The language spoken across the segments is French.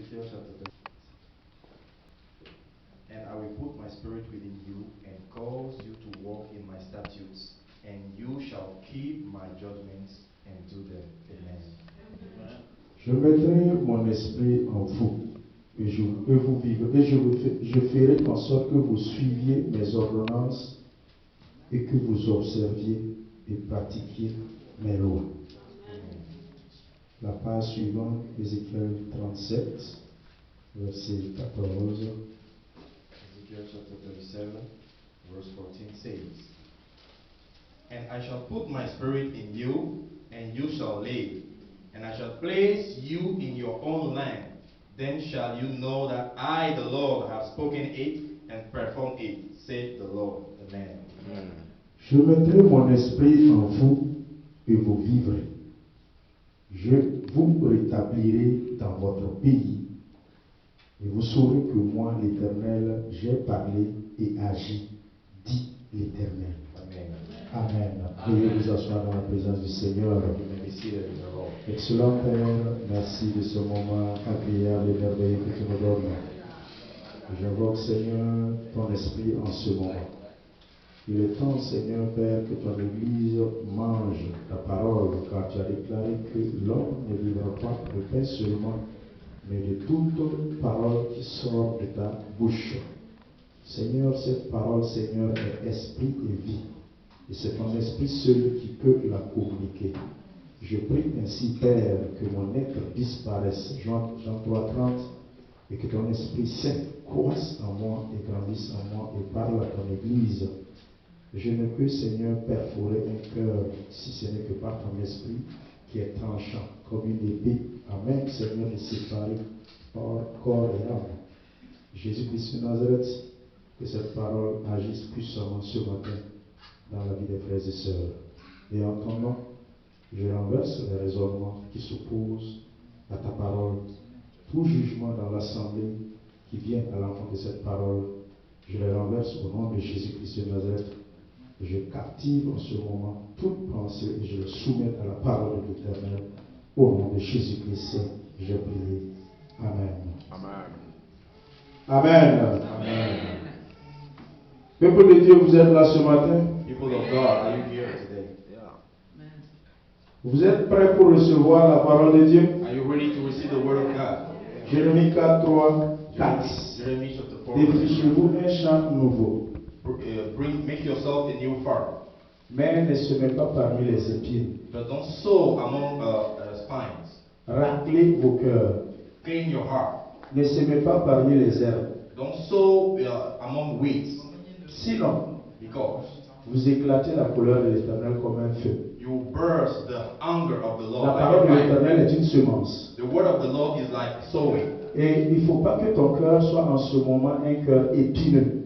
Ezekiel chapter 30. And I will put my spirit within you and cause you to walk in my statutes, and you shall keep my judgments and do them. Amen. Je mettrai mon esprit en vous et vous vivrez, et je ferai en sorte que vous suiviez mes ordonnances et que vous observiez et pratiquiez mes lois. La page suivante, Ézéchiel 37, verset 14. Ezekiel chapter 37, verse 14 says, And I shall put my spirit in you, and you shall live, and I shall place you in your own land. Then shall you know that I, the Lord, have spoken it and performed it, saith the Lord. Amen. Je mettrai mon esprit en vous et vous vivrez. Je vous rétablirai dans votre pays et vous saurez que moi, l'Éternel, j'ai parlé et agi, dit l'Éternel. Amen. Amen. Veuillez vous asseoir dans la présence du Seigneur. You may be seated in the Lord. Excellent Père, merci de ce moment agréable et merveilleux que tu me donnes. J'invoque, Seigneur, ton esprit en ce moment. Il est temps, Seigneur Père, que ton Église mange ta parole, car tu as déclaré que l'homme ne vivra pas de pain seulement, mais de toute parole qui sort de ta bouche. Seigneur, cette parole, Seigneur, est esprit et vie. Et c'est ton esprit seul qui peut la communiquer. Je prie ainsi, Père, que mon être disparaisse, Jean 3:30, et que ton Esprit Saint croisse en moi et grandisse en moi et parle à ton Église. Je ne peux, Seigneur, perforer un cœur, si ce n'est que par ton esprit qui est tranchant, comme une épée, à même, Seigneur, de séparer corps et âme. Jésus-Christ de Nazareth, que cette parole agisse puissamment ce matin dans la vie des frères et sœurs. Et en ton nom, je renverse les raisonnements qui s'opposent à ta parole. Tout jugement dans l'assemblée qui vient à l'encontre de cette parole, je les renverse au nom de Jésus-Christ de Nazareth. Je captive en ce moment toute pensée et je le soumets à la parole de l'Éternel. Au nom de Jésus-Christ, je prie. Amen. Amen. Amen. Peuple de Dieu, vous êtes là ce matin? People of God, are you here today? Vous êtes prêts pour recevoir la parole de Dieu? Are you ready to receive the word of God? Jérémie 4, 3, 4. Jeremiah chapter 4. Défrichez-vous un chant nouveau, Make yourself a new farm, mais ne semez pas parmi les épines. but don't sow among spines. Raclez vos cœurs. Clean your heart. Ne semez pas parmi les herbes. Don't sow among weeds, Sinon, because vous éclatez la colère de l'Éternel comme un feu. you burst the anger of the Lord. La Like parole a de fire. l'Éternel est une semence. The word of the Lord is like sowing, Et il ne faut pas que ton cœur soit en ce moment un cœur épineux.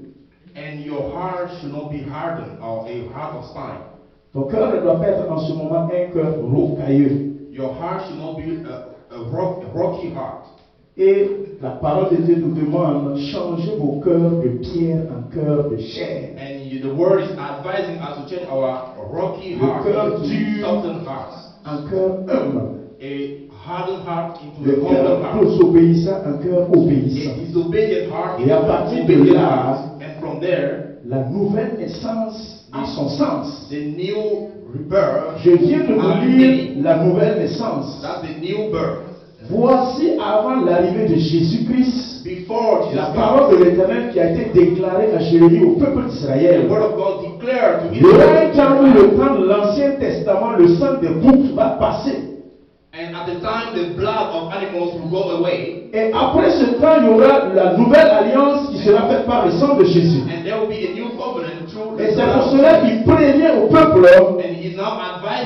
and your heart should not be hardened or a heart of stone. Ton cœur ne doit pas être en ce moment un cœur rocailleux. Your heart should not be a rocky heart. Et la parole de Dieu nous demande, changez vos cœurs de pierre en cœur de chair. And the word is advising us to change our rocky Le heart cœur into dur. softened hearts. Un cœur humble. A hardened heart into Le a humble cœur heart. désobéissant, un cœur obéissant. A disobedient heart Et into à an partir de obedient là, heart. And from there, la nouvelle naissance a son sens. the new rebirth. Je viens de has vous lire meaning. la nouvelle naissance. That's the new birth. Voici avant l'arrivée de Jésus-Christ, Before Jesus la Christ, parole de l'Éternel qui a été déclarée à Jérémie au peuple the d'Israël. word of God declared to Il y aura un Israel. temps où le temps de l'Ancien Testament, le sang des boucs va passer. And at the time, the blood of animals will go away. Et après ce temps, il y aura la nouvelle alliance qui sera faite par le sang de Jésus. And there will be a new covenant through Et the c'est pour blood. cela qu'il prévient au peuple, And he is now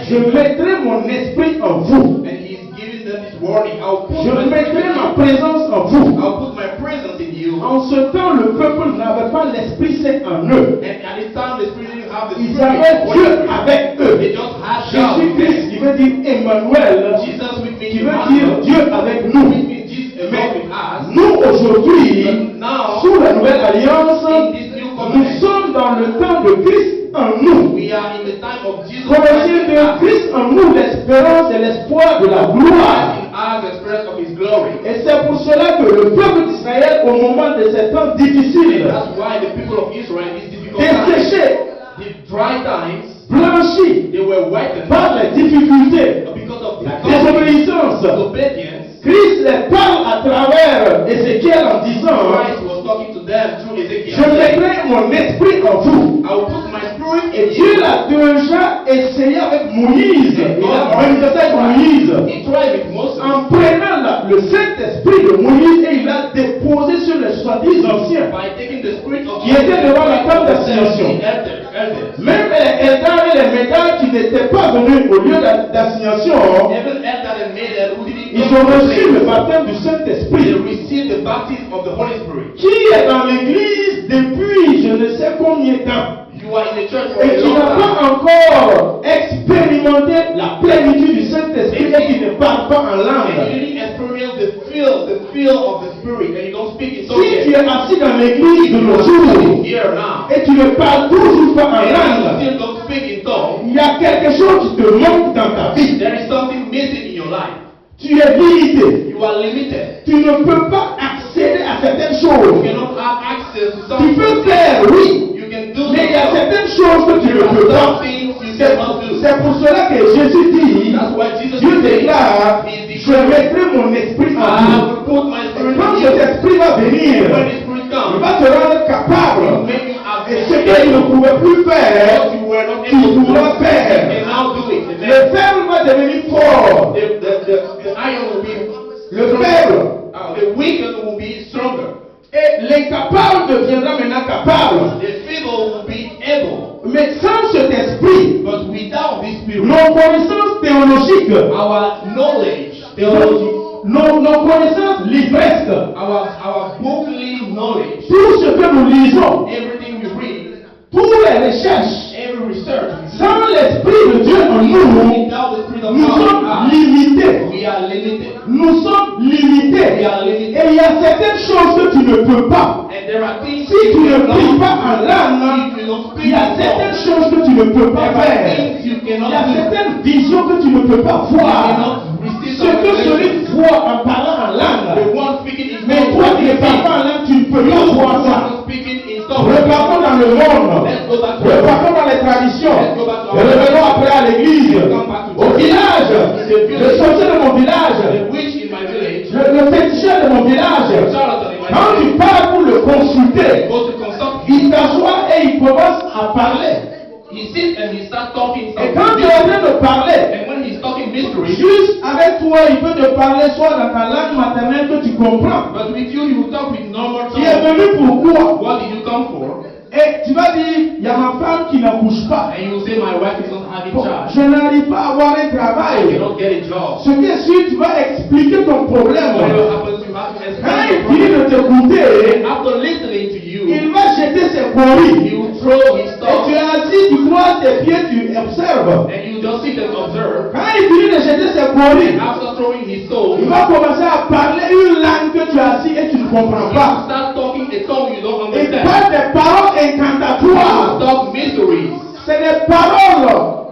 je advising, mettrai mon esprit en vous. and he is giving them this warning. I'll put Je my mettrai ma spirit présence en vous. I'll put my presence in you. En ce temps, le peuple n'avait pas l'Esprit Saint en eux. And at this time, the spirit didn't have the Ils spirit. avaient Dieu avec eux. They just had God with Jésus-Christ, them. qui veut dire Emmanuel, Jesus with me, qui veut dire Dieu avec nous. with me, Jesus God with us. Nous, aujourd'hui, But now, sous la nouvelle alliance, in this new nous covenant, sommes dans le temps de Christ en nous. we are in the time of Jesus Colossiens Christ. 2, Christ en nous, l'Esprit l'espérance et l'espoir de la gloire. In us, the spirit of His glory. Et c'est pour cela que le peuple d'Israël, au moment de ces temps difficiles, That's why the people of Israel is difficult desséchés, The dry times, blanchis they were whitened par les difficultés, because of la the désobéissance. disobedience. Christ les parle à travers Ézéchiel en disant, Christ was talking to them through je Ezekiel. mettrai mon esprit en vous. I will put my spirit Et in Dieu you. l'a déjà essayé avec Moïse. Il a manifesté avec Moïse. He tried with Moses. En prenant le Saint-Esprit de Moïse et il l'a déposé sur les 70 anciens. By taking the spirit of Qui était devant la table d'assignation. the elders. Même les Eldar et les Médars qui n'étaient pas venus au lieu d'assignation, Even elder and maiden who didn't ils come ont to the reçu le place, baptême du they Saint-Esprit. received the baptism of the Holy Spirit. Qui est dans l'église depuis je ne sais combien de temps You are in the church for et a qui long n'a time. pas encore expérimenté la plénitude du Saint-Esprit et qui ne parle pas en And you langue. didn't experience the feel of the Spirit, and you don't speak in tongues Si tu yet. es assis dans l'église de You nos are jours sitting here now, et tu ne parles toujours pas en and you langue, still don't speak in tongues. il y a quelque chose qui te manque dans ta vie. There is something missing in your life. Tu es limité. You are limited. Tu ne peux pas accéder à certaines You choses. cannot have access to Tu something. peux faire, oui, You can do mais il y a some certaines choses que tu ne peux pas. things you C'est cannot do. c'est pour cela que Jésus dit, That's why Jesus Dieu said, déclare, He je mettrai mon esprit en I vous. will put my Et spirit quand in cet you. esprit va venir, When the spirit il comes, va te rendre it will capable. make you Et ce able. qu'il ne pouvait plus What faire, you were not tu able to do, pourras you faire. can now do it. Le Amen. faible va devenir fort. The iron will be Le faible. the weakened will be stronger. Et l'incapable deviendra maintenant capable. The feeble will be able. Mais sans cet esprit, But without this spirit, nos connaissances théologiques, our knowledge, theology, nos connaissances livresques, our bookly knowledge, tout ce que nous lisons, everything we read, toutes les recherches, every research, sans l'esprit de Dieu en nous, without the spirit of nous God, sommes limités. we are limited. Nous sommes limités. We are limited. Et il y a certaines choses que tu ne peux pas. And there are things Si tu ne cannot pries do. pas en langue, If you don't il speak y a in certaines tongues, choses que tu ne peux pas there are faire. things you Il y a cannot do. certaines visions que tu ne peux pas You voir. cannot receive Ce que celui voit en parlant en The langue. one speaking in Mais tongues, toi qui ne parles pas en langue, tu ne peux pas voir ça. speaking in tongues. Repartons dans le monde. Let's go back to Repartons dans les traditions. Et revenons après à l'église. Au village. Je sortais de mon village. the witch in my village, Le féticheur de mon village. charlatan in my Quand village, tu pars pour le consulter, go to consult il him. s'assoit et il commence à parler. He sits and he starts talking Et quand tu es en something. train de parler, And when he's talking mystery, juste avec toi, il peut te parler soit dans ta langue maternelle que tu comprends. but with you, he will talk with normal Tu es tongue. venu pourquoi? What did you come for? Et tu vas dire, il y a ma femme qui n'accouche pas. And you will say, my wife is not having Bon, child. je n'arrive pas à avoir un I travail. cannot get a job. Ce qui est sûr, tu vas expliquer ton problème. Whatever happens, you have to Quand explain il your finit problem. de t'écouter, After listening to you, il va jeter ses gorilles. he will throw his Et stuff. tu es assis, tu croises tes pieds, tu observes. And you just sit and observe. Quand il finit de jeter ses gorilles, After throwing his soul, il va commencer à parler une langue que tu as assis et tu ne comprends you pas. start talking a tongue you don't Il understand. parle des paroles You incantatoires. talk mysteries. C'est des paroles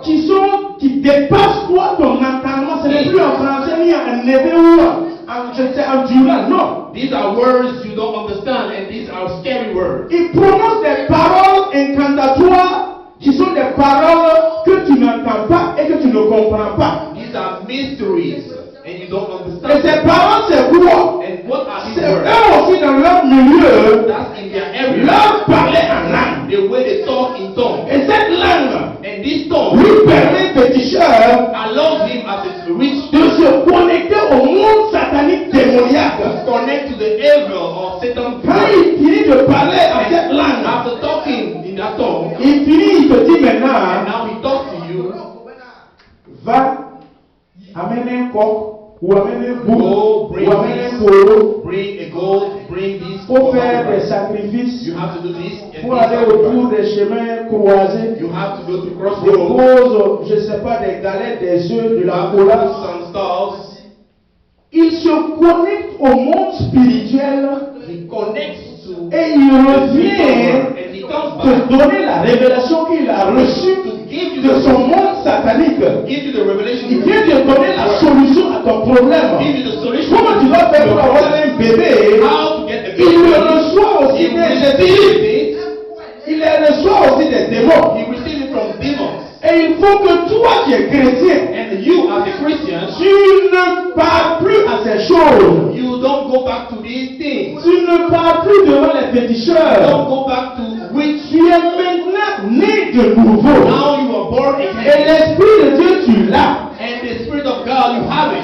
qui dépassent toi, ton entendement. Ce n'est plus en français ni en hébreu ou en durant. Non. These are words you don't understand, and these are scary words. Il prononce des paroles incantatoires qui sont des paroles que tu n'entends pas et que tu ne comprends pas. These are mysteries, and you don't Et understand. ces paroles, c'est quoi? And what are these C'est words? eux aussi dans leur milieu, That's in their area. leur parler en langue. The way they talk in tongue. Et cette langue And this tongue lui permet, féticheur, allows him as a rich de se connecter au monde satanique démoniaque. to connect to the evil of Satan. Quand il finit de parler en cette langue, After talking in that tongue, il finit, il te dit and maintenant, now he talks to you, va amener un coq, ou amener un Go, bouc, bring ou amener un this. taureau. bring a goat, bring this. Il faut for faire des sacrifice. sacrifices. You have to do this and Il faut aller this. autour des chemins croisés. You have to go to Des crossroads. poses, je ne sais pas, des galettes, des œufs, de You la have to put cola. some stars. Il se connecte au monde spirituel He connects to et il revient and he comes te back donner la révélation qu'il a reçue to give you de the son monde satanique. Give you the revelation. Il vient te donner la solution à ton problème. Give you the solution. Comment tu vas faire pour avoir un bébé? How to get a Il baby. reçoit aussi He des receives esprits. it. Il reçoit aussi des démons. He receives it from demons. Et il faut que toi qui es chrétien, And you as a Christian, tu ne parles plus à ces choses. you don't go back to these things. Tu ne parles plus devant les féticheurs. Don't go back to which Tu es maintenant né de nouveau. now you are born Et again. l'Esprit de Dieu, tu l'as. And the Spirit of God, you have it.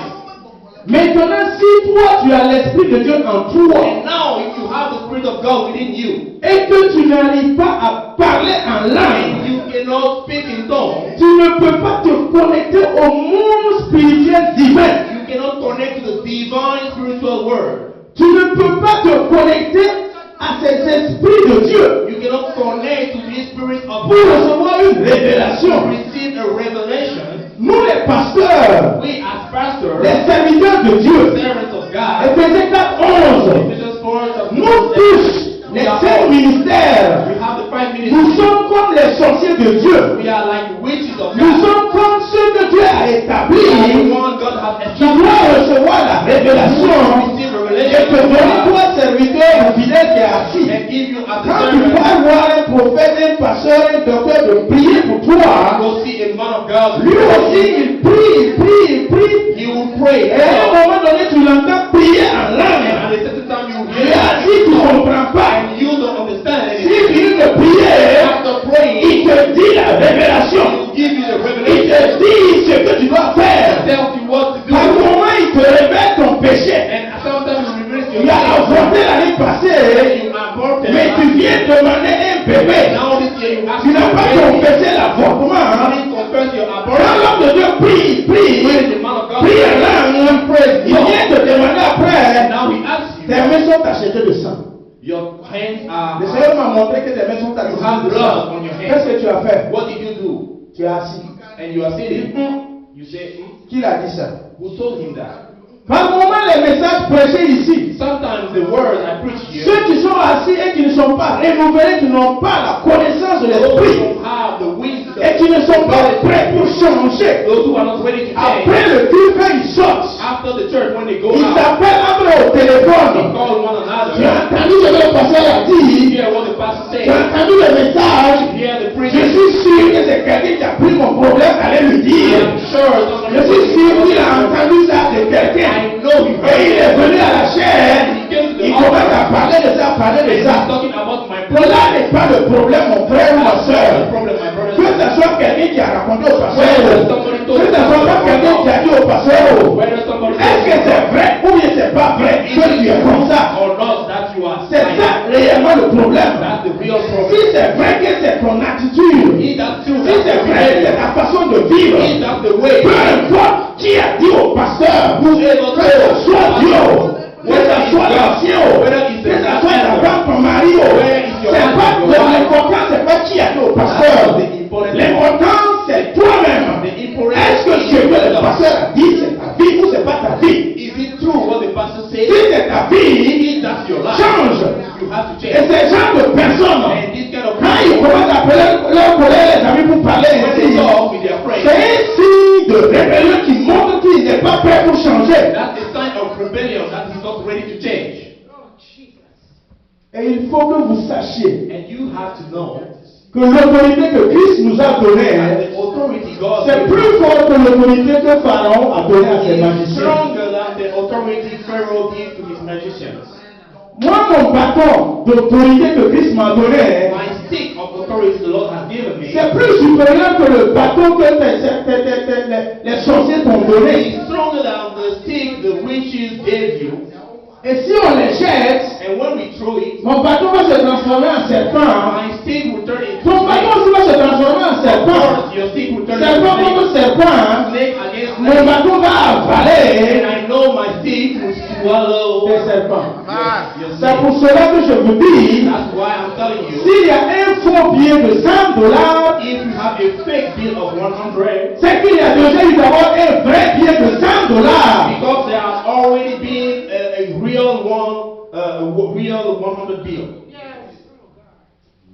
Maintenant, si toi, tu as l'Esprit de Dieu en toi, And now, if you have the Spirit of God within you, et que tu n'arrives pas à parler en and langue, you cannot speak in tongues, tu ne peux pas te connecter au monde spirituel divin. you cannot connect to the divine spiritual word. Tu ne peux pas te connecter à ces esprits de Dieu You cannot connect to the Spirit of pour God recevoir une to révélation. receive a revelation. Nous, les pasteurs, We as pastors, les serviteurs de Dieu, servants of God, Éphésiens 4:11, Ephesians 4, nous tous, les cinq ministères, we have the five nous ministries. sommes comme les sorciers de Dieu. We are like witches of Nous God. sommes comme ceux que Dieu a We are the établis one God has qui established. doivent recevoir la révélation Receive et revelation te donner toi, serviteur ou fidèle qui est assis. and give you as a Quand tu servant. vas voir un prophète, un pasteur, un docteur de prier pour toi, Go see a man of God. lui aussi il prie, il prie, il prie. He will pray. Et à un moment donné, tu l'entends prier en And langue. at a certain time you Et hear là, si tu ne comprends pas, and you don't understand s'il anything. finit de prier, After praying, il te dit la révélation. he will give you the Il revelation. te dit ce que tu dois faire. Tells you what to do. Par moment, il te révèle ton péché. And sometimes you reveal your Tu as avorté l'année passée, You aborted. mais tu viens demander un bébé. Now this year you ask Tu n'as for pas a baby. confessé l'avortement. You Hein? didn't confess your Quand abortion. l'homme de Dieu prie, When prie, the man of God prie en langue, il vient te demander après, now he asks tes you, mains sont tachetées de sang. your hands are. Le Seigneur m'a montré que tes mains sont You tachetées have de blood sang. on your Qu'est-ce hands. que tu as fait? What did you do? Tu es assis. And you are sitting. Hum, You say, Qui l'a dit ça? who told him that? Par moment, les messages prêchés ici, Sometimes the words I preach here, ceux qui sont assis et qui ne sont pas renouvelés, qui n'ont pas la connaissance de those l'esprit, who don't have the wisdom, et qui ne sont pas prêts pour changer. those who are not ready to change, Après le culte, quand ils sortent, after the church, when they go ils out, s'appellent entre au they téléphone. call one Tu another. as entendu ce que le pasteur a You dit? hear what the pastor Tu as says. entendu le message? You hear the Je preaching. suis sûr que c'est quelqu'un qui a pris mon problème, allez lui dire. I'm sure Je suis sûr qu'il a entendu ça de quelqu'un. I know you Et il est venu à la chair. He came to the Il commence altar. à parler de ça, parler de He's ça. talking about my Cela n'est pas le problème, mon frère ou ma That's the soeur. problem, my brother. Que ce soit quelqu'un qui a raconté au pasteur, Whether somebody que told ce you soit pas quelqu'un qui a dit au pasteur, whether somebody est-ce que c'est vrai ou bien c'est pas vrai que tu es comme ça? or not that you are C'est like ça that. réellement le problème. That's the real Si problem. c'est vrai que c'est ton attitude, If that's true, si c'est vrai que c'est ta façon de vivre, if that's the way, peu importe qui a dit au pasteur, que ce soit Dieu, que ce soit l'ancien, que ce soit ta femme, ton mari, c'est pas l'important, c'est pas qui a dit au pasteur. L'important, c'est toi-même. Est-ce que ce que le pasteur a dit, c'est ta vie ou c'est pas ta vie? is it true what the pastor Si says? c'est ta vie, If that's your life, change. you have to Et change. ces gens de personnes, And this kind of quand ils commencent à appeler leurs collègues, les amis pour parler, when they talk with their friends, c'est un signe de rébellion qui montre qu'il n'est pas prêt pour changer. that's a sign of rebellion that he's not ready to change. Et il faut que vous sachiez And you have to know que l'autorité que Christ nous a donnée, that the authority God c'est gave plus fort que l'autorité que Pharaon a donnée à ses is magiciens. stronger than the authority Pharaoh gave to his magicians. Moi, mon bâton d'autorité que Christ m'a donné, My stick of authority the Lord has given me c'est plus supérieur que le bâton que les sorciers t'ont donné. is stronger than the stick the witches gave you. Et si on les jette, And when we throw it, mon bâton va se transformer en serpent. my stick will turn into Ton bâton snake. aussi va se transformer en Of serpent. course, your stick will turn into Serpent snake. contre serpent, Snake against mon snake. bâton va And avaler I know my stick will swallow les serpents. your C'est snake. pour cela que je vous dis, That's why I'm telling you, s'il y a un faux billet de $100, if you have a fake bill of 100, c'est qu'il y a déjà eu d'abord un vrai billet de $100. because there has already been a real one, real 100 bill.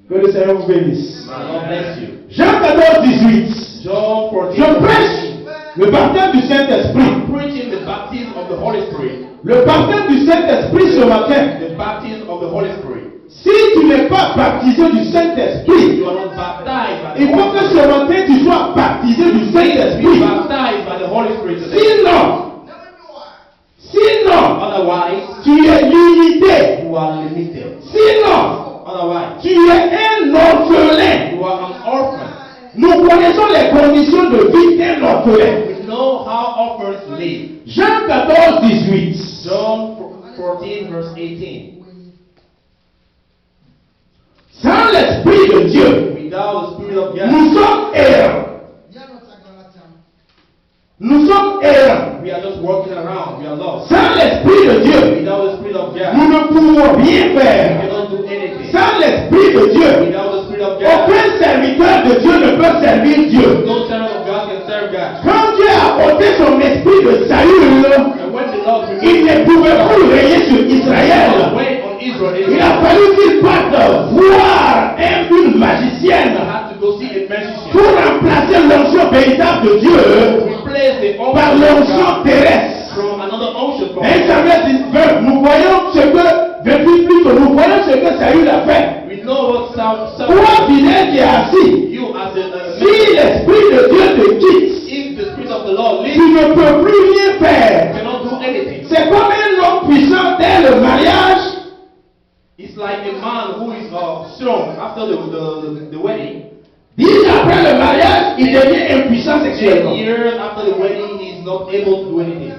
Que le Seigneur vous bénisse. God bless you. Jean 14, 18. John 14. Je prêche le baptême du Saint-Esprit. I'm preaching the baptism of the Holy Spirit. Le baptême du Saint-Esprit ce matin. The baptism of the Holy Spirit. Si tu n'es pas baptisé du Saint-Esprit, You are not baptized by the il faut Holy que Spirit. ce matin tu sois baptisé du Be Saint-Esprit. baptized by the Holy Spirit today. Sinon, Otherwise, tu es limité. you are limited. Sinon, Otherwise, tu es un orphelin. you are an orphan. Nous connaissons les conditions de vie d'un orphelin. We know how orphans live. Jean 14, 18. John 14, verse 18. Sans l'Esprit de Dieu, Without the Spirit of God, nous sommes errants. Nous sommes errants. we are just walking around. We are lost. Sans l'Esprit de Dieu, Without the Spirit of God, nous ne pouvons rien we faire. cannot do anything. Sans l'Esprit de Dieu, Without the Spirit of God, aucun serviteur de Dieu ne peut servir Dieu. no servant of God can serve God. Quand Dieu a ôté son esprit de Saül, And when the Lord il ne pouvait plus régner sur Israël. wait on Israel, Il a fallu qu'il parte voir une magicienne you have to go see a magician. pour remplacer l'onction véritable de Dieu Replace the par unction of l'onction God terrestre. from another unction. From 1 Samuel 19, nous voyons ce que, 28 plus tôt, nous voyons ce que Saül a fait. We know what Saul. Toi, fidèle qui est assis, You as a si l'Esprit de Dieu te quitte, if the Spirit of the Lord leads tu you, ne peux plus rien you faire. cannot do anything. C'est comme un homme puissant dès le mariage. It's like a man who is strong after the wedding. 10 ans après le mariage, il devient impuissant 10 sexuellement. years after the wedding, he is not able to do anything.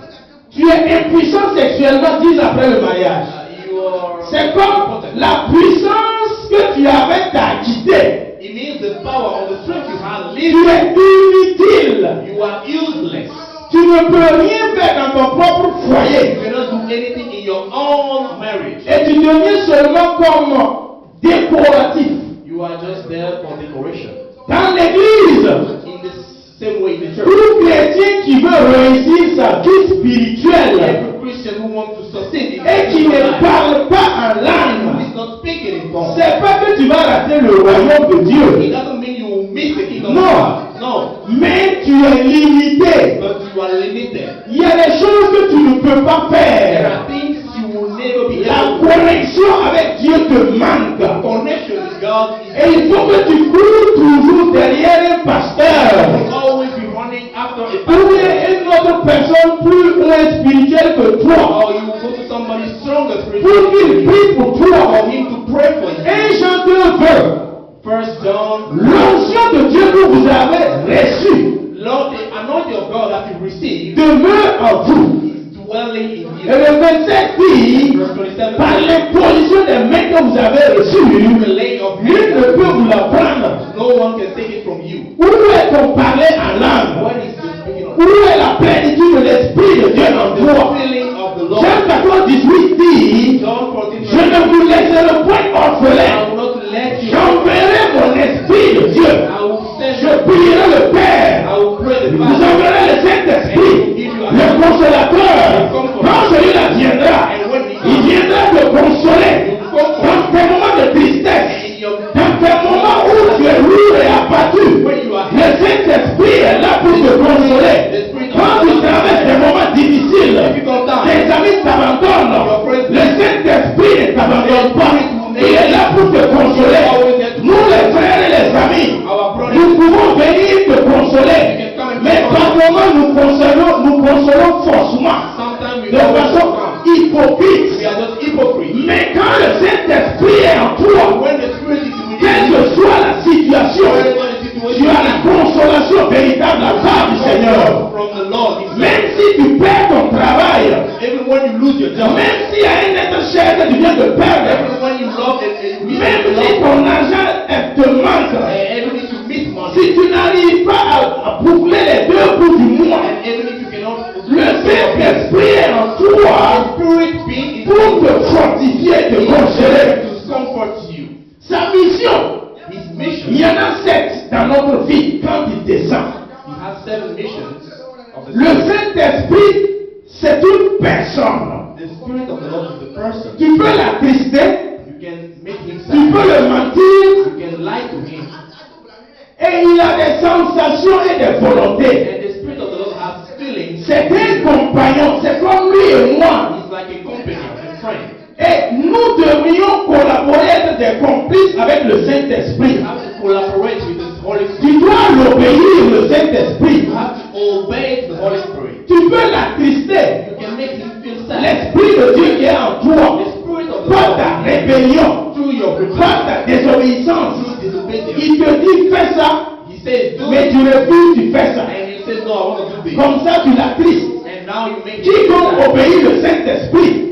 Tu es impuissant sexuellement 10 ans après le mariage. You are. C'est comme la puissance que tu avais t'a quitté. It means the power of the strength you have Tu leaves. es inutile. You are useless. Tu ne peux rien faire dans ton propre You foyer. cannot do anything in your own marriage. Et tu deviens seulement comme décoratif. You are just there for decoration. Dans l'église, In the same way in the church. tout chrétien qui veut réussir sa vie spirituelle Every Christian who wants to succeed in et qui his ne life parle pas en who langue, is not speaking in tongues. c'est pas que tu vas rater le royaume de It Dieu. doesn't mean you will miss the kingdom No. of God. No. Mais tu es limité. But you are limited. Il y a des choses que tu ne peux pas There faire. are things you will never be La able to do. connexion avec Dieu te manque. Connection with God is. Et il faut que tu cours toujours derrière un You pasteur. will always be running after a Ou pastor. bien une autre personne plus ou moins spirituelle que toi. Or you will go to somebody stronger Pour qu'il spiritually prie pour toi. for him to pray for you. Un Jean 2 First John, l'onction de Dieu que vous avez reçue Lord, the anointing of God that you receive demeure en vous. is dwelling in Et you. le verset dit, Verse 27. par l'imposition des mains que vous avez reçues, The laying of nul ne hands, peut vous la prendre. no one can take it from you. Où est ton parler en langue? What is the speaking of? Où est la plénitude de l'Esprit de Dieu en The toi? feeling of the Lord. Jean 14, 18 dit, John 14. je ne vous laisserai point I orphelin. will not let you. J'enverrai mon Esprit de Dieu. I will send Je you. prierai le Père. I will pray the Vous Father. enverrez le Saint-Esprit, le consolateur. Quand celui-là viendra, il viendra te consoler dans tes moments de tristesse, In your dans tes moments où tu es lourd et abattu. when you are Le Saint-Esprit est là pour te consoler. Quand tu traverses des moments difficiles, difficult time, tes amis t'abandonnent. Le Saint-Esprit ne t'abandonne pas. Il est là pour te consoler. Nous, les frères et les amis, our brother, nous pouvons venir te consoler. Mais par moments, nous consolons forcément, sometimes we de façon we hypocrite. are just hypocrites. Mais quand le Saint-Esprit est en toi, When the Spirit is within quelle you, que soit la situation, whatever the tu situation as la consolation véritable de la part du Seigneur. from the Lord himself. Même si tu perds ton travail, Even when you lose your job, même s'il y a un être cher que tu viens de perdre, even when you love and you miss même the si Lord, ton argent te manque, even if you miss money, si tu n'arrives pas à boucler les 2 bouts du mois, and even if you cannot, le Saint-Esprit est en toi Spirit being in pour you, te fortifier, te consoler. to comfort you. Sa mission, His mission, il y en a 7 dans notre vie quand il descend. he has 7 missions of the Le Spirit. Saint-Esprit, c'est une personne. The Spirit of the Lord is the person. Tu peux l'attrister, You can make him tu peux sad. le mentir, You can lie to him. Et il a des sensations et des volontés. And the Spirit of the Lord has feelings. C'est un compagnon, c'est comme lui et moi. He's like a companion, a friend. Et nous devrions collaborer, être des complices avec le Saint-Esprit. You have to collaborate with the Holy Spirit. Tu dois l'obéir, le Saint-Esprit. You have to obey the Holy Spirit. Tu peux l'attrister. You can make him feel sad. L'Esprit de Dieu qui est en toi, The Spirit of the par ta Lord, rébellion, through your par ta désobéissance, through disobedience, il te dit fais ça, he says do mais it, tu refuses, tu fais ça. and he says no, I want to do this. Comme ça, tu l'attristes. And now you make him feel Quiconque sad. obéit le Saint-Esprit,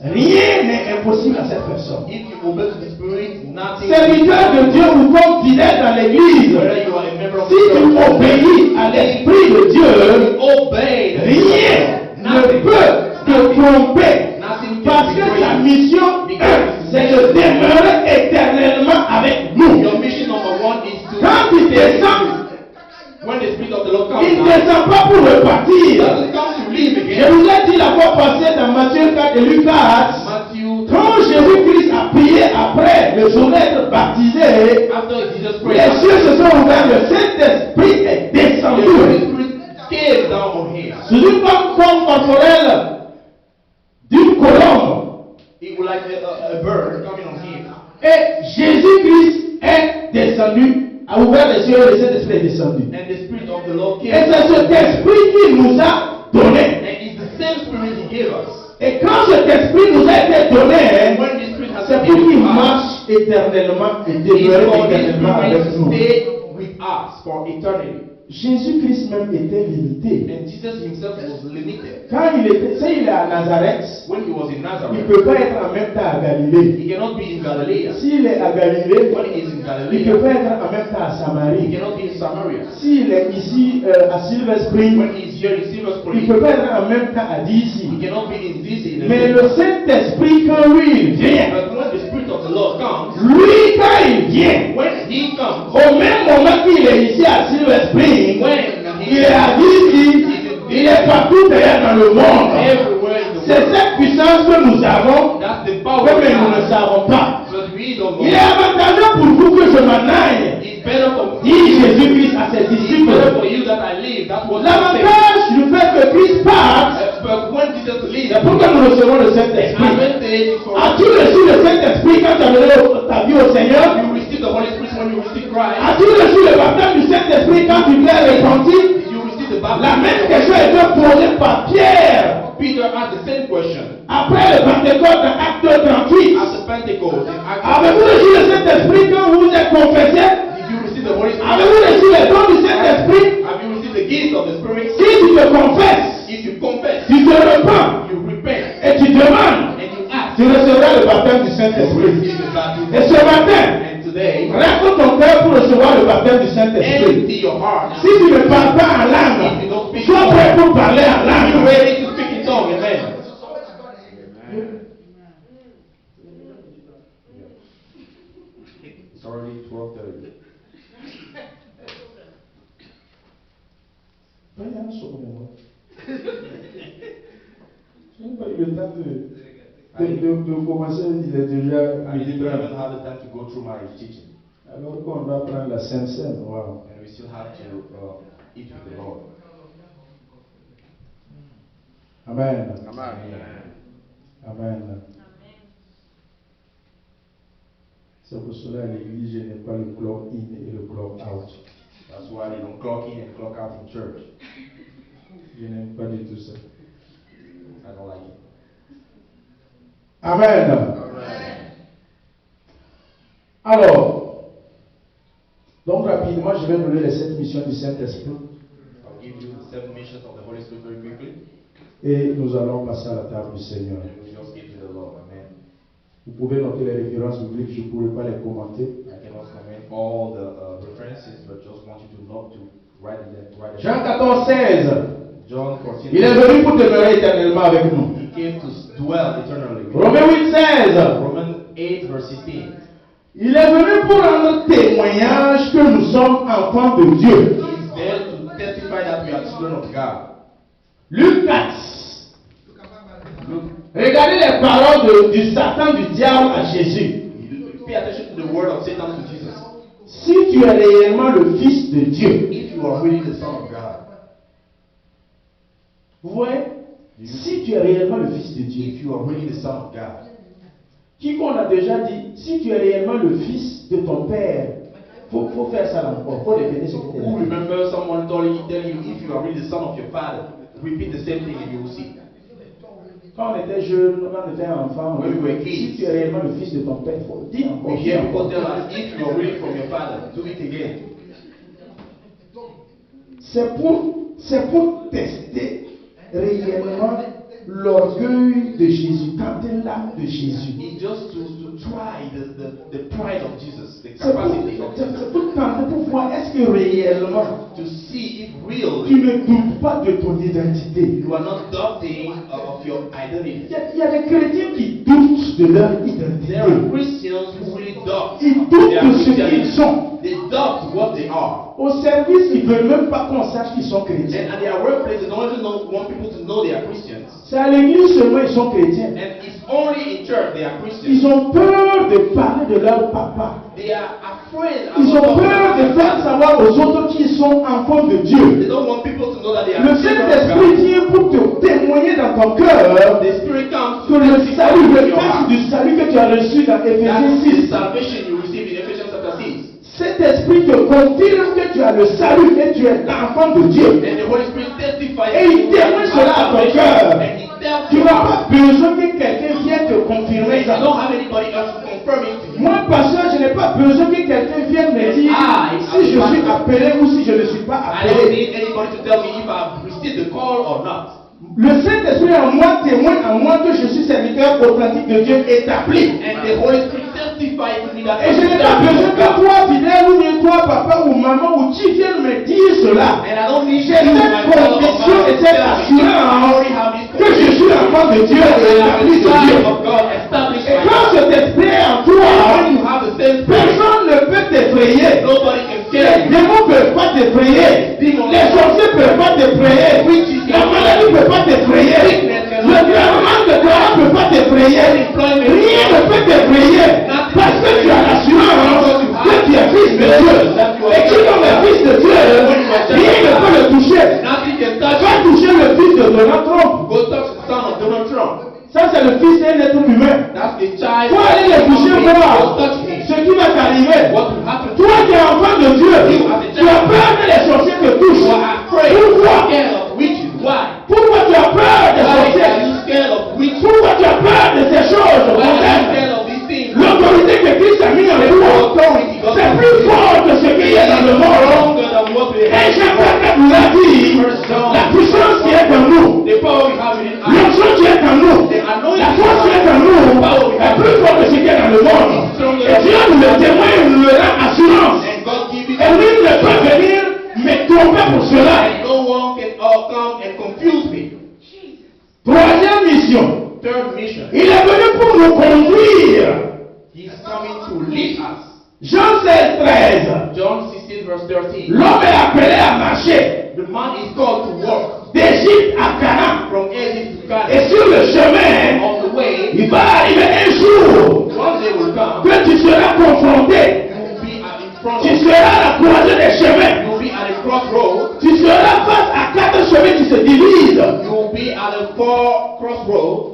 rien n'est impossible à cette personne. If you obey to the Spirit, nothing. Serviteur de Dieu ou comme fidèle dans l'église, Whether you are a member of si the tu church, obéis à l'Esprit de Dieu, obey the rien ne peut te tromper. Nothing Parce can que betray ta you. mission, c'est de demeurer éternellement avec nous. Your mission number one is to. Quand il descend, When the Spirit of the Lord comes, il ne down, descend pas pour he repartir. doesn't come to live Je again. vous ai dit la fois passée dans Matthieu 4 et Luc 4, Matthew, quand Jésus-Christ a prié après le jour d'être baptisé, after Jesus les prayed, cieux se sont ouverts, le Saint-Esprit est the Holy descendu Spirit came down on him. sous une forme corporelle d'une colombe. It was like a bird coming on him. Et Jésus-Christ est descendu, a ouvert les yeux, le Saint-Esprit est descendu. And the Spirit of the Lord came Et c'est cet down. esprit qu'il nous a donné. And it's the same Spirit he gave us. Et quand cet esprit nous a été donné, When the Spirit has c'est been pour qu'il given to us, marche éternellement et it's demeurer for this éternellement avec Spirit to nous. stay with us for eternity. Jésus-Christ même était limité. And Jesus himself was limited. Quand il est à Nazareth, When he was in il ne Nazareth, peut pas être en même temps à Galilée. he cannot be in Galilee. S'il est à Galilée, When he is in il ne Galilee, peut pas être en même temps à he Samarie. cannot be in Samaria. S'il est ici à Silver Spring, When he is here in Silver il ne Spring, peut pas être en même temps à he DC. cannot be in this in the Mais le Saint-Esprit, quand lui, il vient, But when the Spirit of the Lord comes, lui, quand il vient, when he comes, au même moment qu'il est ici à Silver Spring, when il est à DC, il est partout d'ailleurs dans le monde. everywhere in the C'est world, cette puissance que nous avons, that's the power mais we nous ne have. savons pas. But we don't Il est know. avantageux pour vous que je m'en aille, It's better for dit Jésus-Christ à ses It's better disciples. for you that I live. That's what he said. L'avantage du fait que Christ parte, But when Jesus c'est leaves, pour que nous recevons le the Saint-Esprit. advantage is for As-tu reçu le Saint-Esprit quand tu as donné ta vie au Seigneur? you receive the Holy Spirit when you receive Christ. As-tu reçu le baptême du Saint-Esprit quand tu t'es repenti? You receive the La baptism. même question a été posée par Pierre Peter asked the same question après le Pentecôte dans Acte 38. after Pentecost in Acts. Avez-vous reçu le Saint-Esprit quand vous vous êtes confessé? Did you receive the Holy Spirit? Avez-vous reçu les dons du Saint-Esprit? Have you received the gift of the Spirit? Si tu te confesses, If you confess, tu te repens you repent, et tu demandes, and you ask, tu recevras le baptême du you Saint-Esprit. receive the baptism. Et ce matin, And today, reste ton cœur pour recevoir le baptême du Saint-Esprit. empty your heart. Si tu ne parles pas en langue, sois prêt pour parler en Are you langue. ready to speak in tongues? Amen. It's already 12:30. Voyons sur moi. Je n'ai pas eu le temps de commencer, il est déjà I didn't midi 30. even have the time to go through my teaching. Alors qu'on doit prendre la Sainte Seine, wow. And we still have to eat with the Lord. Amen. Amen. Amen. C'est pour cela à l'église, je n'ai pas le clock in et le clock out. That's why they don't clock in and clock out in church. Je n'aime pas du tout ça. I don't like it. Amen. Amen. Alors, donc rapidement, je vais donner les 7 missions du Saint-Esprit I'll give you the 7 missions of the Holy Spirit very quickly. et nous allons passer à la table du Seigneur. And we just give to the Lord. Amen. Vous pouvez noter les références bibliques, je ne pourrai pas les commenter. I cannot comment all the references, but just want you to know to write it down. Jean 14, 16. John 14. Il est venu pour demeurer éternellement avec nous. He came to dwell eternally with us. Romains 8, 16. Romans 8 verse 16. Il est venu pour rendre témoignage que nous sommes enfants de Dieu. He is there to testify that we are children of God. Luc 4. Look, Regardez les paroles du Satan, du diable à Jésus. pay attention to the word of Satan to Jesus. Si tu es réellement le Fils de Dieu, if you are really the Son of God, vous voyez, si tu es réellement le Fils de Dieu, if you are really the Son of God, quiconque a déjà dit, si tu es réellement le Fils de ton Père, faut faire ça encore, faut répéter ce que tu as who dit. remember someone telling you if you are really the Son of your Father, repeat the same thing and you will see. Quand on était jeune, quand on était enfant, When we were si kids, tu es réellement le Fils de ton Père, il faut dire encore. we dis hear encore. people tell us if you are really from your Father, do it again. C'est pour tester réellement l'orgueil de Jésus, tenter l'âme de Jésus. It's just to try the pride of Jesus, the C'est capacity of pour Jesus, tenter pour voir est-ce que réellement to see if tu really ne doutes pas de ton identité. you are not doubting of your identity. Il y a des chrétiens qui doutent de leur identité. There are Christians who really doubt Ils doutent their de ce qu'ils Christianity. sont. They doubt what they are. Au service, ils ne veulent même pas qu'on sache qu'ils sont chrétiens. And at their workplace, they don't even want people to know they are Christians. C'est à l'église seulement ils sont chrétiens. And it's only in church they are Christians. Ils ont peur de parler de leur papa. They are afraid. Ils ont peur de faire savoir aux autres qu'ils sont enfants de They Dieu. don't want people to know that they are Le children of Saint-Esprit God. vient pour te témoigner dans ton cœur The Spirit comes que to le testify salut, in le your texte heart. du salut que tu as reçu dans Éphésiens That's the 6, salvation you receive in Ephesians chapter 6. cet esprit te confirme que tu as le salut et tu es l'enfant de Dieu. And the Holy Spirit testifies Et il to you that témoigne you cela have à ton salvation. cœur. And he tells Tu you n'as how. pas besoin que quelqu'un vienne te confirmer You ça. don't have anybody else to confirm it to you. Moi, pasteur, je n'ai pas besoin que quelqu'un vienne me dire si je suis appelé ou si je ne suis pas I don't appelé. need anybody to tell me if I've received the call or not. Le Saint-Esprit en moi témoigne en moi que je suis serviteur authentique de Dieu établi. And the Holy Spirit testifies to me that Et je n'ai pas besoin que toi, fidèle, ou bien toi, papa ou maman, ou qui vienne me dire cela. And I don't need J'ai you, cette myself, or conviction et cette myself. I already have assurance this que je suis l'enfant de Dieu et I am établi the de child Dieu. of God, established Et by quand God. cet esprit est en When you toi, have the same spirit, personne ne peut t'effrayer. nobody can Les scare you. démons ne peuvent pas t'effrayer. Les sorciers ne peuvent pas t'effrayer. La maladie ne peut pas t'effrayer. Le gouvernement de toi ne peut pas t'effrayer. Rien ne peut t'effrayer. Parce que tu as l'assurance que tu es fils de Dieu. Et qui comme le fils de Dieu, rien ne peut le toucher. Nothing can touch Va you. toucher le fils de Donald Trump. Go touch the son of Donald Trump. Ça, c'est le fils d'un être humain. That's the child. Faut aller le toucher, Go voir touch him. ce qui va t'arriver. What will happen to Toi you? qui es enfant de Dieu, tu as peur que les sorciers te touchent. You are afraid. Pourquoi? Scared of witches. Why? Pourquoi tu as peur des Why are sorciers? you scared of witches? Pourquoi tu as peur de ces choses? Why are you Frère? scared of these things? L'autorité que Christ a mis en toi, Authority God c'est plus fort que ce qu'il y a dans le monde. stronger than what we Et have. Jean 4 nous a dit, la puissance qui est en nous, The power we have in us. l'onction qui est en nous, la force qui est en nous, est plus fort que ce qu'il y a dans le monde. Et Dieu nous le témoigne, nous le rend assurance. And God give it. Et lui ne peut venir me tromper pour cela. And no one can all come and confuse me. Troisième mission, Third mission. il est venu pour nous conduire. He's coming to lead us. Jean 16, 13. John 16 verse 13. L'homme est appelé à marcher The man is called to walk d'Égypte à Canaan. from Egypt to Canaan. Et sur le chemin, On the way, il va arriver un jour one day will come. que tu seras confronté. You will be in front Tu of. seras à la croisée des chemins. You will be at a crossroad. Tu seras face à 4 chemins qui se divisent. You will be at a four crossroad.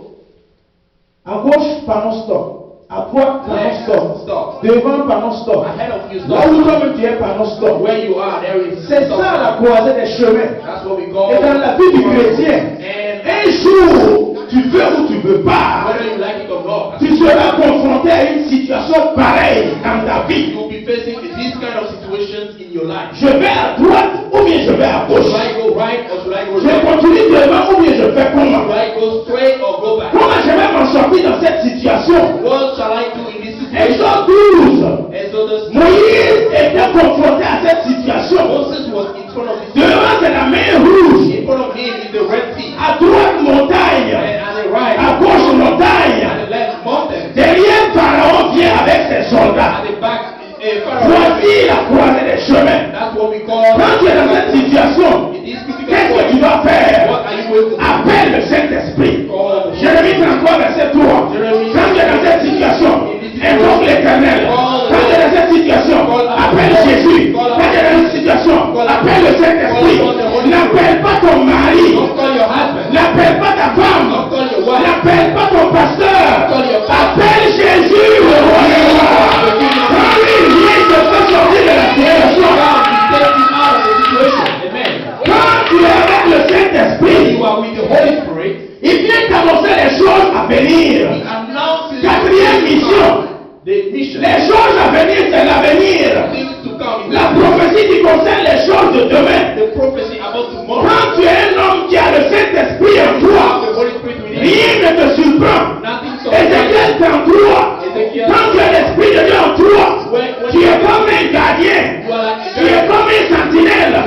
À gauche, panneau stop. À droite, panneau Left, stop. stop. Devant, panneau stop. Ahead of you, Là stop. où toi-même tu es, panneau stop. Where you are, there is C'est stop. ça la croisée des chemins. That's what we call. Et dans la vie du chrétien, And un jour, tu veux ou tu veux pas, whether you like it or not, tu seras confronté à une situation pareille dans ta vie. you will be facing these kind of situations in your life. Je vais à droite ou bien je vais à gauche. Should I go right or should I go Je left? continue devant ou bien je fais comment. Should I go straight or go back? Comment je vais m'en sortir dans cette situation? What shall I do in this situation? Exode 12. Exodus. Moïse était confronté à cette situation. Moses was in front of his Devant c'est la mer rouge. in front of him in the Red Sea. À droite montagne. And at the right, À gauche montagne. at the left, mountain. Derrière Pharaon vient avec ses soldats. At the back, Pharaoh. Voici la croisée des chemins. That's what we call. Quand tu es dans cette situation, In this critical qu'est-ce que tu point, vas faire? what are you going to do? Appelle le Saint-Esprit. Call Jérémie 33, verset 3. Quand tu es dans cette situation, invoque l'Éternel. Quand tu es dans cette situation, appelle le Il vient t'annoncer les choses à venir. Quatrième mission. Les choses à venir, c'est l'avenir. La prophétie qui concerne les choses de demain. Quand tu es un homme qui a le Saint-Esprit en toi, rien ne te surprend. Ézéchiel 33. Quand tu as l'Esprit de Dieu en toi, tu es comme un gardien. Tu es comme un sentinelle.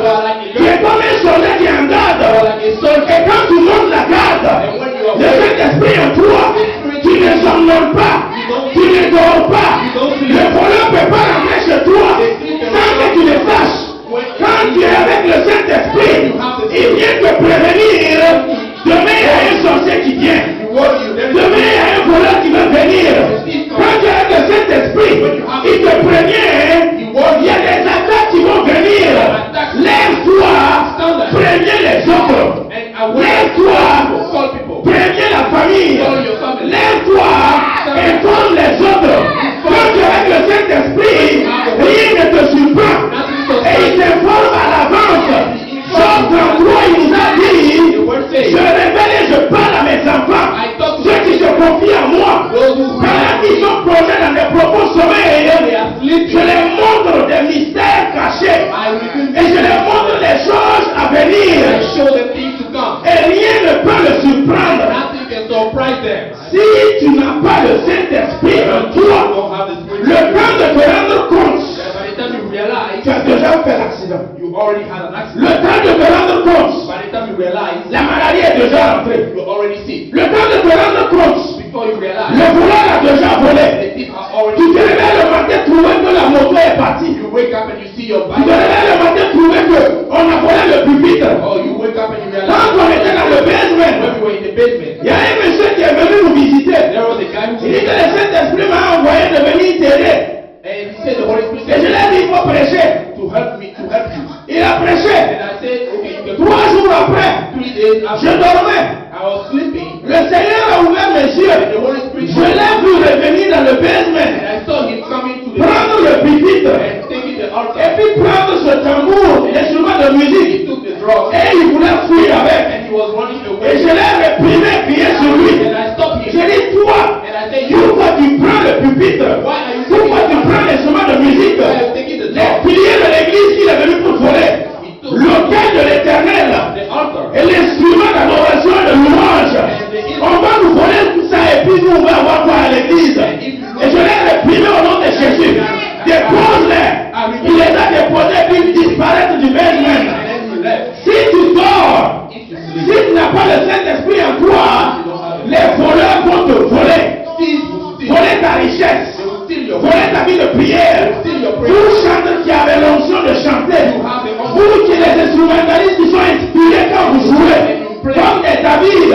Tu es comme un soldat qui est en garde. Et quand tu montes la garde, le Saint-Esprit en toi, tu ne somnolles pas. Tu ne dors pas. Le voleur ne peut pas rentrer chez toi sans que tu le saches. Quand tu es avec le Saint-Esprit, il vient te prévenir. Demain, il y a un sorcier qui vient. Demain, il y a un voleur qui va venir. Quand tu es avec le Saint-Esprit, il te prévient. Il y a des attaques qui vont venir. Lève-toi, préviens les autres. Lève-toi, préviens la famille. Lève-toi, informe les autres. Quand tu es avec le Saint-Esprit, rien ne te surprend. Et il t'informe à l'avance. Job 33, il nous a dit, je révèle et je parle à mes enfants, ceux qui se confient à moi, pendant qu'ils sont plongés dans des profonds sommeils, je les montre des mystères cachés, et je les montre des choses à venir, et rien ne peut le surprendre. Si tu n'as pas le Saint-Esprit en toi, le temps de te rendre compte, tu as déjà fait l'accident. Le temps de te rendre compte, la maladie est déjà entrée. Le temps de te rendre compte, le voleur a déjà volé. Tu te réveilles le matin, trouver que la moto est partie. Tu te réveilles le matin, trouver qu'on a volé le pupitre. Quand on était dans le basement, il y a un monsieur qui est venu nous visiter. Il dit que le Saint-Esprit m'a envoyé de venir t'aider. Et je l'ai dit, il faut prêcher. Il a prêché. 3 jours après, je dormais. Le Seigneur a ouvert mes yeux. Je l'ai vu revenir dans le basement, prendre le pupitre, et puis prendre ce tambour, l'instrument de musique, et il voulait fuir avec. Et je l'ai réprimé, crié sur lui. J'ai dit, toi, pourquoi tu prends le pupitre? Pourquoi tu prends l'instrument de musique? Les piliers de l'église qu'il est venu pour voler. L'autel de l'éternel et l'instrument d'adoration et de louange. On va nous voler tout ça et puis nous on va avoir quoi à l'église. Et je l'ai réprimé au nom de Jésus. Dépose-les. Il les a déposés puis disparaître du basement. Si tu dors, si tu n'as pas le Saint-Esprit en toi, les voleurs vont te voler. Voler ta richesse. Voler ta vie de prière. Vous chantez qui avez l'onction de chanter. Vous qui les instrumentalistes qui sont inspirés quand vous jouez. Comme des David.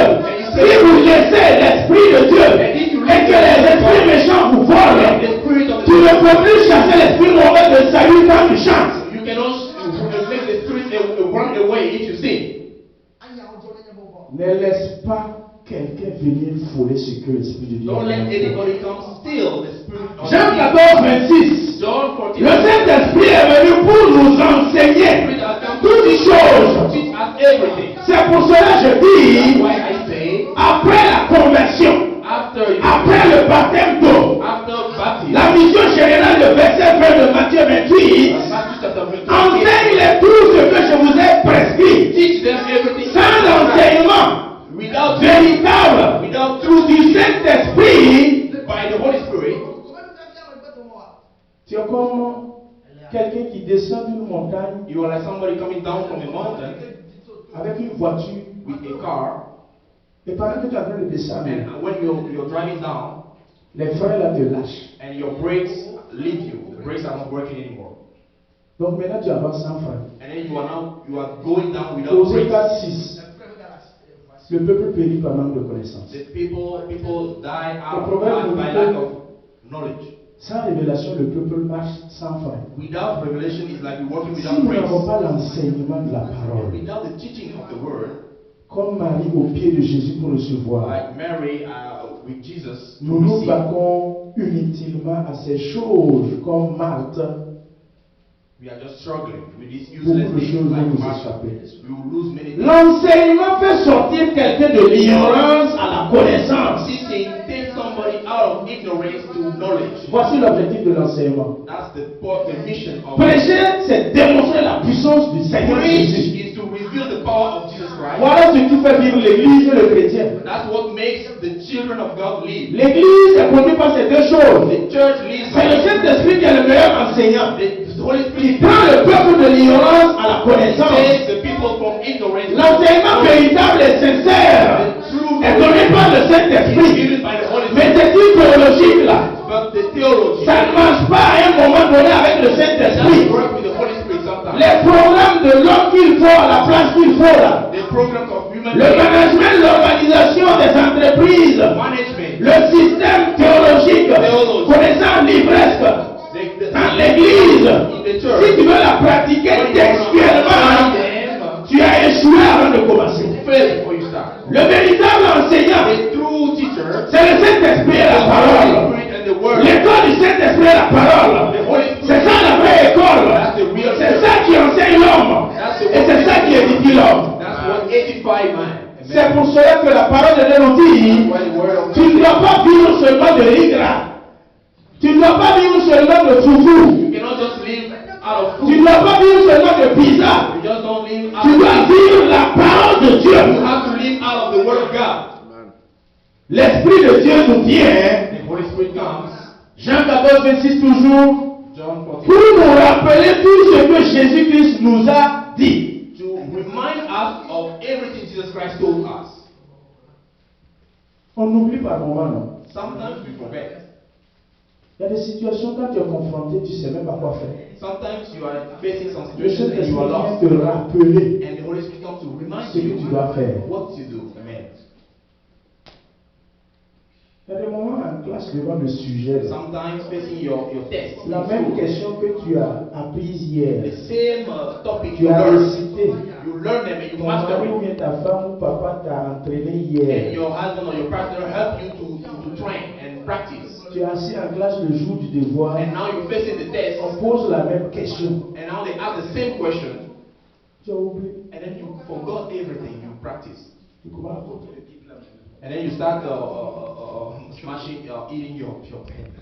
Si vous laissez l'Esprit de Dieu et que les esprits méchants vous volent, tu ne peux plus chasser l'esprit mauvais de salut quand tu chantes. Ne laisse pas quelqu'un venir voler ce que l'Esprit de Dieu a. Jean 14, 26. Le Saint-Esprit est venu pour nous enseigner toutes choses. C'est pour cela que je dis, après la conversion, après le baptême d'eau, la mission générale, le verset 20 de Matthieu 28, enseigne tout ce que je vous ai prescrit, sans enseignement véritable du Saint-Esprit, tu es comme quelqu'un qui descend d'une montagne. You are like somebody coming down from a mountain avec une voiture, with a car. Et pendant que tu es en train de descendre, and when you're driving down, les freins là te lâchent. And your brakes leave you. The brakes are not working anymore. Donc maintenant tu avances sans frein. And then you are going down without brakes. Aux États 6. Le peuple périt par manque de connaissance. The people die out by lack of knowledge. Sans révélation, le peuple marche sans frein. Without revelation, is like walking without brakes. Si nous n'avons pas l'enseignement de la parole, without the teaching of the word, comme Marie au pied de Jésus pour recevoir, like Mary with Jesus, nous nous battons inutilement à ces choses comme Marthe We are just struggling with these Beaucoup useless de things choses vont like nous martial. échapper. We will lose many things. L'enseignement fait sortir quelqu'un de l'ignorance à la connaissance. Teaching takes somebody out of ignorance to knowledge. Voici l'objectif de l'enseignement. That's the mission of Prêcher, c'est démontrer la puissance du Seigneur preach Jésus. is to reveal the power of Jesus Christ. Voilà ce qui fait vivre l'Église et le chrétien. That's what makes the children of God live. L'Église est conduite par ces deux choses. The church lives C'est le Saint-Esprit qui est le meilleur enseignant. the Holy Il Spirit prend le peuple de l'ignorance à la connaissance. takes the people from ignorance. L'enseignement véritable et sincère The true est donné par le is Saint-Esprit. given by the Holy Mais Spirit. c'est une théologie là. But the theology Ça ne marche pas à un moment donné avec le doesn't Saint-Esprit. work with the Holy Spirit sometimes. Les programmes de l'homme qu'il faut à la place qu'il faut là. The programs of human Le management, l'organisation des entreprises. management, Le système théologique connaissant l'ivresse dans l'église. in the Si church, tu veux la pratiquer textuellement, tu as échoué avant de commencer. fail before you start. Le véritable enseignant, The true teacher, c'est le Saint-Esprit et la the parole. Holy Spirit and the Word. L'école du Saint-Esprit et la parole. The Holy C'est Spirit, ça la vraie école. that's the real C'est church. ça qui enseigne l'homme. Et c'est ça qui édifie l'homme. That's what 85 man. C'est pour cela que la parole de Dieu nous dit, That's why the word of tu ne dois pas vivre seulement de rigra. Tu ne dois pas vivre seulement de foufou. You cannot just live out of Tu food. ne dois pas vivre seulement de pizza. You just don't live out Tu dois of vivre la parole de You Dieu. have to live out of the Word of God. L'Esprit de Dieu nous vient. The Holy Spirit comes. Jean 14, 26 toujours. John 14. Pour nous rappeler tout ce que Jésus-Christ nous a dit. To remind us of everything Jesus Christ told us. On oublie par moment, non? Sometimes we forget. Il y a des situations quand tu es confronté, tu ne sais même pas quoi faire. Sometimes you are facing some Le situations and Saint-Esprit you are vient lost. te rappeler And the Holy Spirit comes to remind ce que you tu dois faire. what to do. Amen. Il y a des moments en classe devant le sujet. Là. Sometimes facing your test. La même question que tu as apprise hier. The same topic Tu you as learn. récité. You learn them and you Ton master mari ou it. bien ta femme ou papa t'a entraîné And hier. your husband or your partner help you to train and practice. Tu es assis en classe le jour du devoir. And now you're facing the test. On pose la même question. And now they ask the same question. Tu as oublié. And then you forgot everything you practiced. Tu commences à compter les pieds là. And then you start smashing, eating your pen.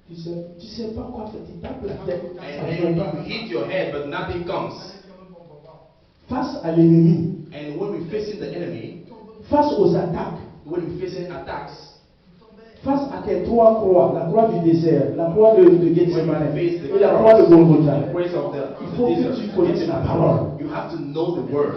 Tu sais pas quoi faire. Tu tapes la tête. Ça And vient then pas. you hit your head, but nothing comes. Face à l'ennemi, And when we're facing the enemy, face aux attaques, when we're facing attacks, face à tes trois croix, la croix du désert, la croix de when Gethsemane we face the et la croix de Golgotha, the praise of il the faut que tu desert, connaisses la parole. you have to know the word.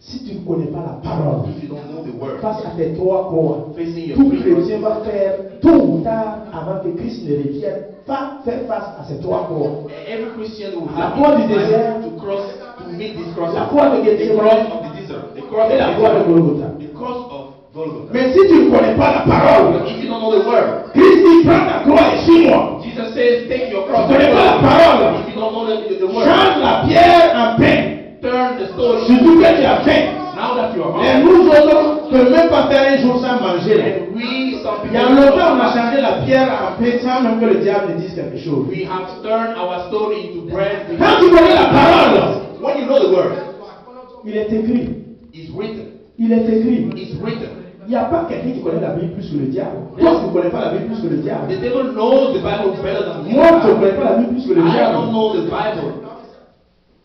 Si tu ne connais pas la parole, If you don't know the word, face à tes trois croix, facing your tout three chrétien crosses, va faire tôt ou tard, avant que Christ ne revienne, va faire face à ces trois croix. every Christian will La have croix du time désert, to cross, to meet this cross. la croix de The cross Gethsemane of the desert, the cross et la croix de of the Golgotha. desert, the cross of Golgotha. Mais si tu ne connais pas la parole, But if you don't know the word, Christ dit prends ta croix et suis-moi. Jesus says, take your Tu cross. ne connais pas la parole, If you don't know the word, change la pierre en pain. turn the stone. Surtout que tu as faim. Now that you are Et hungry, nous autres, ne pouvons même pas faire un jour sans manger. Là. and we, some Il y a people, longtemps, on a changé la pierre en pain sans même que le diable ne dise quelque chose. we have turned our stone into bread. Quand tu connais la parole, When you know the word, il est écrit. it's written. Il est écrit. It's written. Il n'y a pas quelqu'un qui connaît la Bible plus que le diable. Toi, tu ne connais pas la Bible plus que le diable. The devil knows the Bible better than me. Moi, tu ne connais pas la Bible plus que le I don't diable. know the Bible.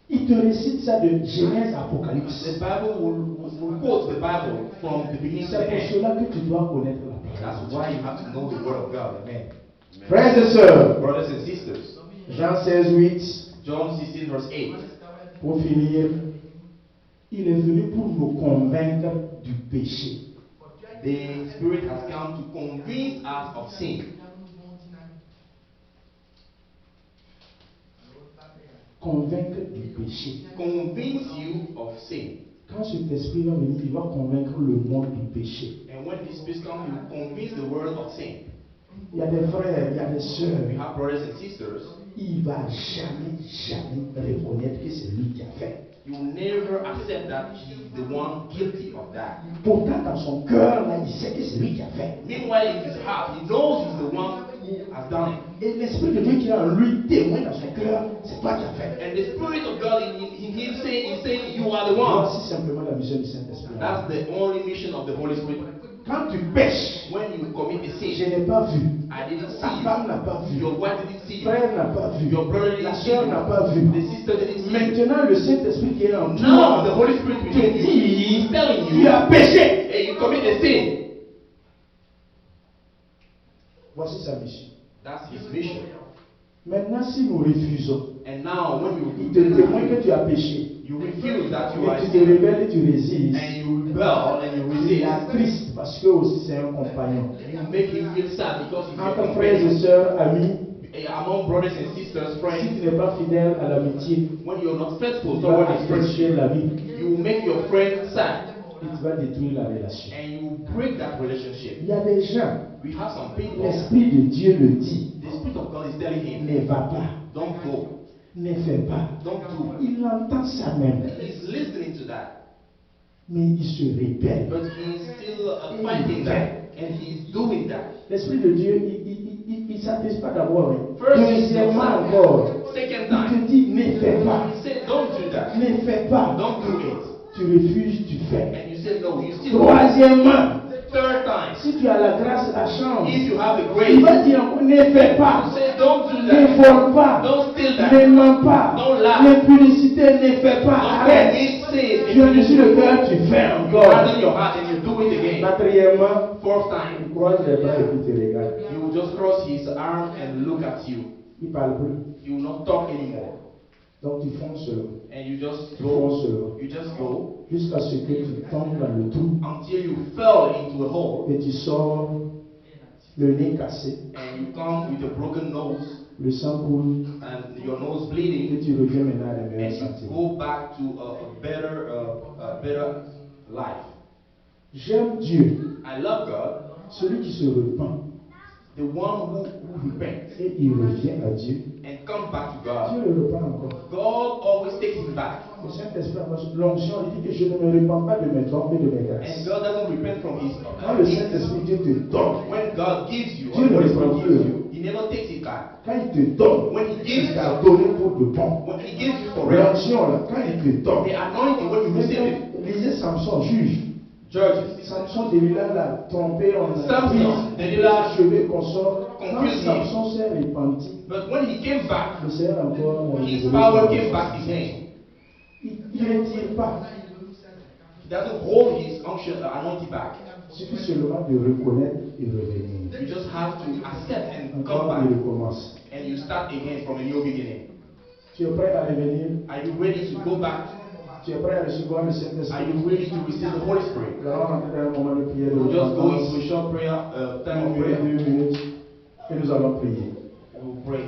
Il te récite ça de Genèse à Apocalypse. The Bible will quote the Bible from the beginning to C'est the pour end. cela que tu dois connaître la parole. That's why you have to know the word of God. Amen. Frères et sœurs, Brothers and sisters, Jean 16, 8, John 16 verse 8. pour finir, il est venu pour nous convaincre du péché. The Spirit has come to convince us of sin. Convaincre du péché. Convince you of sin. Quand cet esprit va venir, il va convaincre le monde du péché. And when this Spirit comes, he will convince the world of sin. Il y a des frères, il y a des sœurs. We have brothers and sisters. Il ne va jamais reconnaître que c'est lui qui a fait. You will never accept that he's the one guilty of that. Pourtant, dans son cœur, là, il sait que c'est lui qui a fait. Meanwhile, in his heart, he knows he's the one has done it. Et l'Esprit de Dieu qui est en lui témoigne dans son cœur, c'est toi qui as fait. And the Spirit of God in him saying, you are the one. Voici simplement la mission du Saint-Esprit. That's the only mission of the Holy Spirit. Quand tu pêches, When you commit a je sin, n'ai pas vu. I didn't Ta see femme you. n'a pas vu. Your wife didn't see you. Frère n'a pas vu. Your brother La didn't see soeur you. n'a pas vu. The sister didn't see you. Maintenant, le Saint-Esprit qui est en Now the toi Holy Spirit te within you dit, is telling tu you, as péché. hey, you commit a sin. Voici sa mission. That's his mission. Maintenant, si nous refusons, And now when il you te témoigne que tu as péché, you refuse that you are et a tu te sinner, rebelles et tu résistes, and you rebel and you il est resist, triste parce que aussi c'est un compagnon. you make him feel sad because he's your Entre frères et companion. sœurs, amis, Among brothers and sisters, si friends, tu n'es pas fidèle à l'amitié, when you're not faithful tu toward vas his friendship, détruire la vie you will make your friend sad et tu vas détruire la relation. and you will break that relationship. Il y a des gens, We have some people, l'Esprit de Dieu le dit, the Spirit of God is telling him, ne va pas, don't go, ne fais pas. don't do. Il entend ça même, He's listening to that, mais il se rébelle. but he's still fighting that, and he's doing that. L'Esprit de Dieu, il ne s'attise pas d'abord. Hein. First, Deuxièmement encore, second il time, te dit, ne fais pas, he said, don't do that, ne fais pas. don't do it, Tu refuses, tu fais. and you say no, you still do it. Troisièmement, Third time, si tu as la grâce, la chance, if you have the il grace, va dire encore, ne fais pas, you say don't do ne that, vole pas, don't steal that, ne mens pas, don't lie, l'impudicité, ne fais pas, don't arrête. commit sin. Tu as dessus le cœur, tu fais You encore. harden your heart and you do it again. Quatrièmement, Fourth time, il croise les bras et puis te regarde. you will just cross his arm and look at you. Il ne parle plus. He will not talk anymore. Donc tu fonces seulement. And you just Tu go, fonces seulement. you just go Jusqu'à ce que tu tombes dans le trou until you fell into a hole et tu sors le nez cassé, and you come with a broken nose le sang coule and your nose et bleeding tu reviens maintenant à les meilleurs and you sentiments. go back to a better life. J'aime Dieu, I love God, celui qui se repent the one who repents et il revient à Dieu. and comes back to God. Dieu le repent encore. God always takes him back. Le Saint-Esprit, l'onction, il dit que je ne me repens pas de mes torts et de mes And grâces. God doesn't repent from his Quand le Saint-Esprit, Dieu te donne, when God gives you, Dieu or ne the Holy reprend Spirit gives plus. you, he never takes it back. Quand il te donne, When he gives il t'a you, donné pour de bon. when he gives you for real, L'onction, là, quand il te donne, the anointing, when you receive it, lisez Samson, juge. Judges, Samson, Delilah l'a trompé, on a Samson, Delilah cheveux qu'on sort. Quand confused him. Samson s'est repenti, But when he came back, le Seigneur encore his power came back his hand. Il ne retire pas. He doesn't hold his unction, anointing back. Il suffit seulement de reconnaître et revenir. You just have to accept and come Encore, back, il recommence. and you start again from a new beginning. Tu es prêt à revenir? Are you ready to go back? Tu es prêt à recevoir le Are Saint-Esprit? you ready to receive the Holy Spirit? Nous allons entrer dans un moment de prière de We'll just go repentance. into a short prayer, time of 1 minute, prayer. 2 minutes, et nous allons prier. We'll pray.